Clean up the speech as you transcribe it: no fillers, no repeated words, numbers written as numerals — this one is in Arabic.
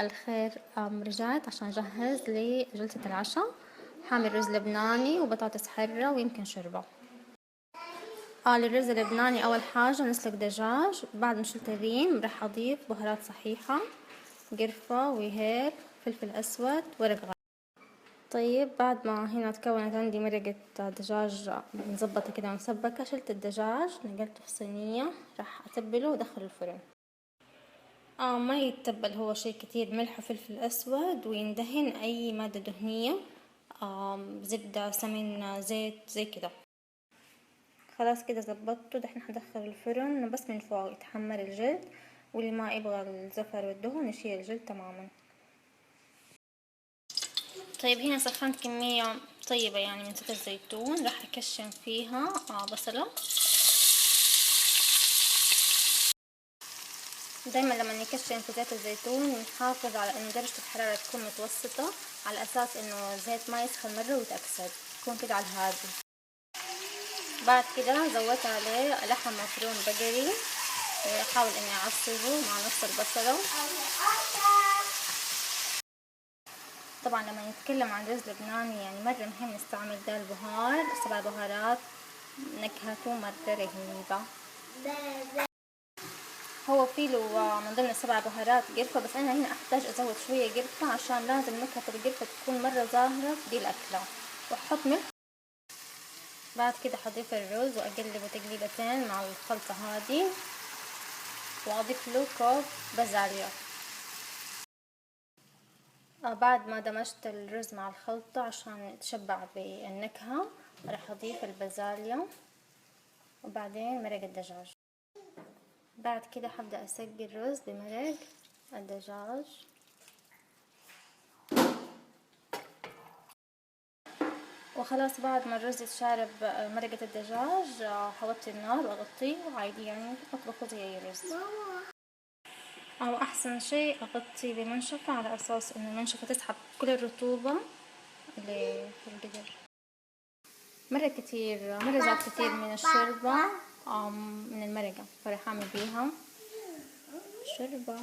الخير. رجعت عشان أجهز لجلسة العشاء. حامل رز لبناني وبطاطس حرة ويمكن شوربة. للرز اللبناني أول حاجة نسلق دجاج، بعد ما شلت الريم رح أضيف بهارات صحيحة، قرفة وهيل، فلفل أسود، ورق غار. طيب بعد ما هنا تكونت عندي مرقة دجاج مزبطة كده ومسبكة، شلت الدجاج نقلته في صينية، رح أتبله وأدخله الفرن. ما يتبل هو شي كتير، ملح وفلفل أسود، ويندهن أي مادة دهنية، زبدة، سمن، زيت، زي كده. خلاص كده زبطته، دحين حدخل الفرن بس من فوق يتحمر الجلد، واللي ما يبغى الزفر والدهن يشيل الجلد تماما. طيب هنا سخنت كمية طيبة يعني من زيت الزيتون، راح أكشن فيها بصلة. دايما لما نكشن في زيت الزيتون نحافظ على انه درجة الحرارة تكون متوسطة، على اساس انه الزيت ما يسخن مرة ويتأكسد، يكون كده على الهادي. بعد كده زودت عليه لحم مفروم بقري، واحاول اني اعصره مع نص البصلة. طبعا لما نتكلم عن رز لبناني يعني مرة مهم نستعمل ده البهار 7 بهارات، نكهته مرة رهيبة. هو فيه له من ضمن ال7 بهارات قرفة، بس أنا هنا أحتاج أزود شوية قرفة عشان لازم نكهة القرفة تكون مرة ظاهرة في دي الأكلة. وأحط ملح. بعد كده حضيف الرز وأقلبه تقليبتين مع الخلطة هذه، وأضيف له كوب بازاليا. بعد ما دمجت الرز مع الخلطة عشان يتشبع بالنكهة، راح أضيف البازاليا وبعدين مرق الدجاج. بعد كده حبدأ أسقي الرز بمرق الدجاج. وخلاص بعد ما الرز يتشارب مرقة الدجاج حوطي النار وأغطيه عادي، يعني أطبخه زي أي رز. أو أحسن شيء أغطيه بمنشفة، على أساس إنه المنشفة تسحب كل الرطوبة اللي في القدر. مرة زاد كتير من الشوربة من المرقة، فرح أعمل بيها شوربة.